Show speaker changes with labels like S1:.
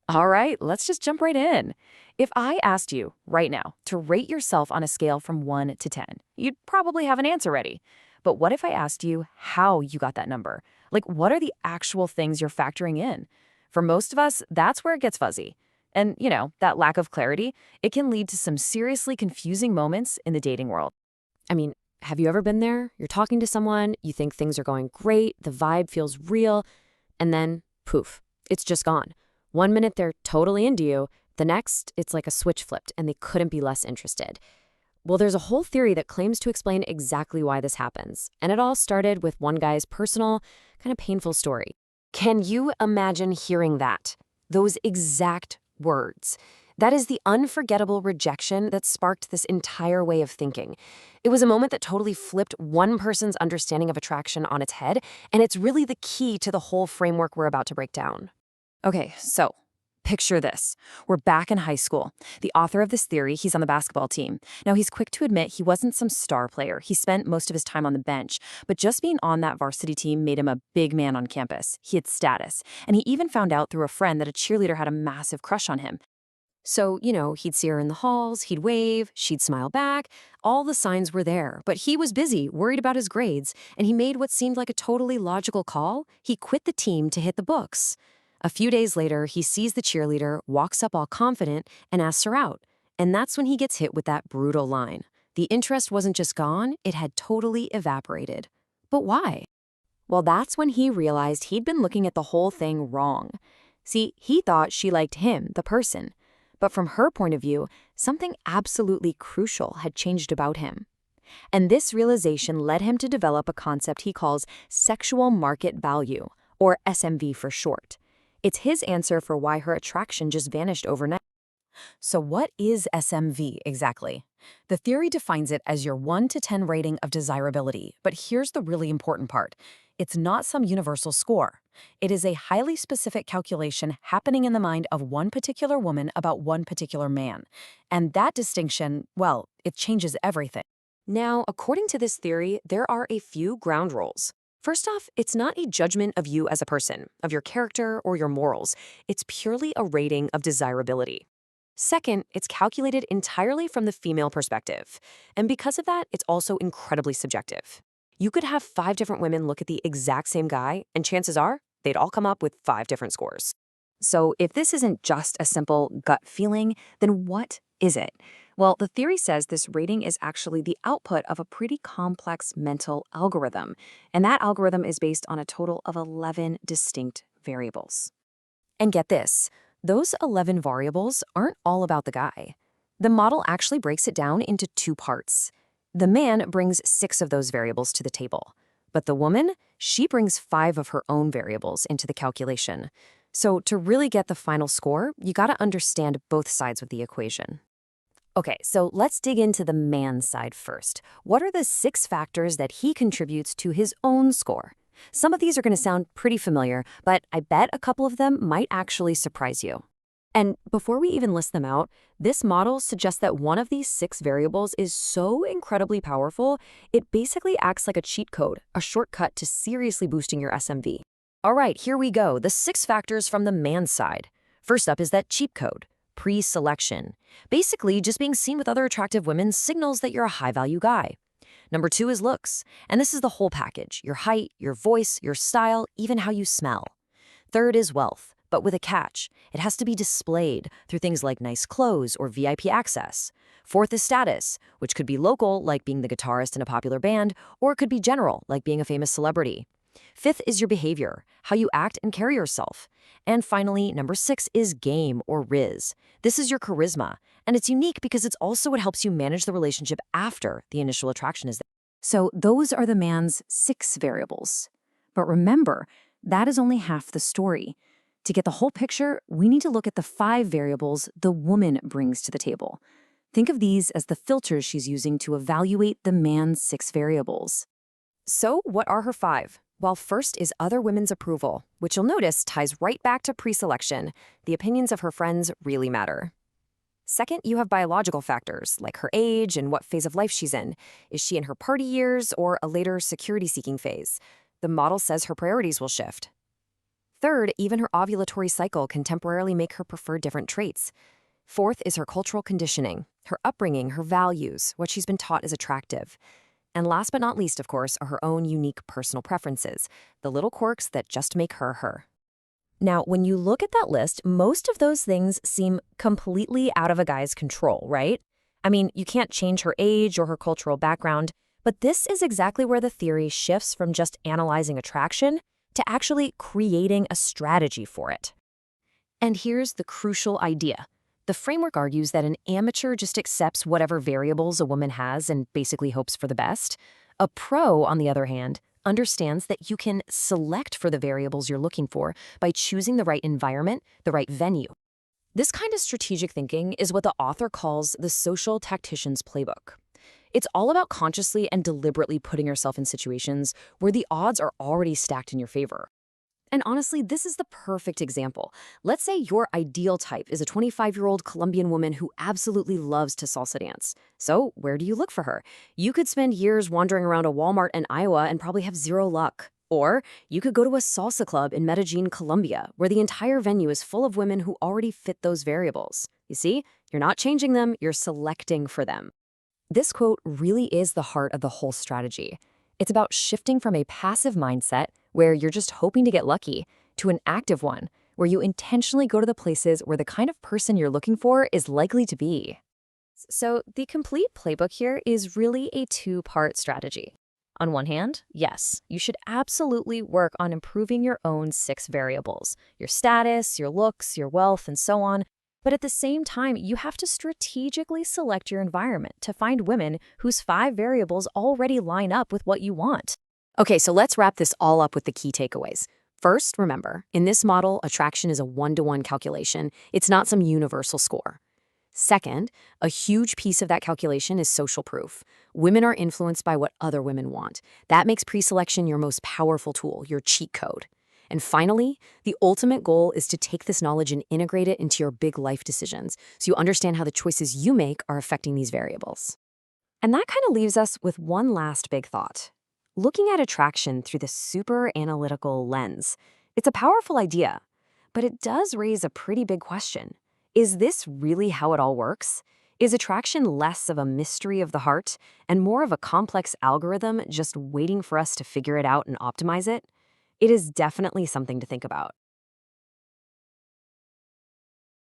S1: All right, let's just jump right in. If I asked you right now to rate yourself on a scale from 1 to 10, you'd probably have an answer ready. But what if I asked you how you got that number? Like, what are the actual things you're factoring in? For most of us, that's where it gets fuzzy. And, that lack of clarity, it can lead to some seriously confusing moments in the dating world.
S2: I mean, have you ever been there? You're talking to someone, you think things are going great, the vibe feels real, and then poof, it's just gone. One minute they're totally into you, the next it's like a switch flipped and they couldn't be less interested. Well, there's a whole theory that claims to explain exactly why this happens. And it all started with one guy's personal, kind of painful story. Can you imagine hearing that? Those exact words. That is the unforgettable rejection that sparked this entire way of thinking. It was a moment that totally flipped one person's understanding of attraction on its head, and it's really the key to the whole framework we're about to break down.
S1: Okay, so picture this. We're back in high school. The author of this theory, he's on the basketball team. Now, he's quick to admit he wasn't some star player. He spent most of his time on the bench. But just being on that varsity team made him a big man on campus. He had status. And he even found out through a friend that a cheerleader had a massive crush on him.
S2: So, he'd see her in the halls, he'd wave, she'd smile back. All the signs were there, but he was busy, worried about his grades, and he made what seemed like a totally logical call. He quit the team to hit the books. A few days later, he sees the cheerleader, walks up all confident, and asks her out. And that's when he gets hit with that brutal line. The interest wasn't just gone, it had totally evaporated. But why? Well, that's when he realized he'd been looking at the whole thing wrong. See, he thought she liked him, the person. But from her point of view, something absolutely crucial had changed about him. And this realization led him to develop a concept he calls sexual market value, or SMV for short. It's his answer for why her attraction just vanished overnight.
S1: So what is SMV exactly? The theory defines it as your 1 to 10 rating of desirability, but here's the really important part. It's not some universal score. It is a highly specific calculation happening in the mind of one particular woman about one particular man. And that distinction, well, it changes everything.
S2: Now, according to this theory, there are a few ground rules. First off, it's not a judgment of you as a person, of your character or your morals. It's purely a rating of desirability. Second, it's calculated entirely from the female perspective. And because of that, it's also incredibly subjective. You could have 5 different women look at the exact same guy, and chances are they'd all come up with 5 different scores.
S1: So if this isn't just a simple gut feeling, then what is it? Well, the theory says this rating is actually the output of a pretty complex mental algorithm, and that algorithm is based on a total of 11 distinct variables. And get this, those 11 variables aren't all about the guy. The model actually breaks it down into 2 parts. The man brings 6 of those variables to the table, but the woman, she brings 5 of her own variables into the calculation. So to really get the final score, you gotta understand both sides of the equation. Okay, so let's dig into the man's side first. What are the 6 factors that he contributes to his own score? Some of these are going to sound pretty familiar, but I bet a couple of them might actually surprise you. And before we even list them out, this model suggests that one of these 6 variables is so incredibly powerful, it basically acts like a cheat code, a shortcut to seriously boosting your SMV. All right, here we go, the 6 factors from the man's side. First up is that cheat code. Pre-selection. Basically, just being seen with other attractive women signals that you're a high-value guy. Number 2 is looks, and this is the whole package: your height, your voice, your style, even how you smell. Third is wealth, but with a catch. It has to be displayed through things like nice clothes or VIP access. Fourth is status, which could be local, like being the guitarist in a popular band, or it could be general, like being a famous celebrity. Fifth is your behavior, how you act and carry yourself. And finally, number 6 is game or riz. This is your charisma, and it's unique because it's also what helps you manage the relationship after the initial attraction is there. So those are the man's 6 variables. But remember, that is only half the story. To get the whole picture, we need to look at the 5 variables the woman brings to the table. Think of these as the filters she's using to evaluate the man's 6 variables. So what are her 5? Well, first is other women's approval, which you'll notice ties right back to pre-selection. The opinions of her friends really matter. Second, you have biological factors, like her age and what phase of life she's in. Is she in her party years or a later security-seeking phase? The model says her priorities will shift.
S2: Third, even her ovulatory cycle can temporarily make her prefer different traits. Fourth is her cultural conditioning, her upbringing, her values, what she's been taught is attractive. And last but not least, of course, are her own unique personal preferences, the little quirks that just make her her. Now, when you look at that list, most of those things seem completely out of a guy's control, right? I mean, you can't change her age or her cultural background, but this is exactly where the theory shifts from just analyzing attraction to actually creating a strategy for it. And here's the crucial idea. The framework argues that an amateur just accepts whatever variables a woman has and basically hopes for the best. A pro, on the other hand, understands that you can select for the variables you're looking for by choosing the right environment, the right venue. This kind of strategic thinking is what the author calls the social tactician's playbook. It's all about consciously and deliberately putting yourself in situations where the odds are already stacked in your favor. And honestly, this is the perfect example. Let's say your ideal type is a 25-year-old Colombian woman who absolutely loves to salsa dance. So where do you look for her? You could spend years wandering around a Walmart in Iowa and probably have zero luck. Or you could go to a salsa club in Medellin, Colombia, where the entire venue is full of women who already fit those variables. You see, you're not changing them, you're selecting for them. This quote really is the heart of the whole strategy. It's about shifting from a passive mindset, where you're just hoping to get lucky, to an active one, where you intentionally go to the places where the kind of person you're looking for is likely to be. So the complete playbook here is really a two-part strategy. On one hand, yes, you should absolutely work on improving your own 6 variables, your status, your looks, your wealth, and so on. But at the same time, you have to strategically select your environment to find women whose 5 variables already line up with what you want. Okay, so let's wrap this all up with the key takeaways. First, remember, in this model, attraction is a one-to-one calculation. It's not some universal score. Second, a huge piece of that calculation is social proof. Women are influenced by what other women want. That makes pre-selection your most powerful tool, your cheat code. And finally, the ultimate goal is to take this knowledge and integrate it into your big life decisions so you understand how the choices you make are affecting these variables. And that kind of leaves us with one last big thought. Looking at attraction through the super analytical lens, it's a powerful idea, but it does raise a pretty big question. Is this really how it all works? Is attraction less of a mystery of the heart and more of a complex algorithm just waiting for us to figure it out and optimize it? It is definitely something to think about.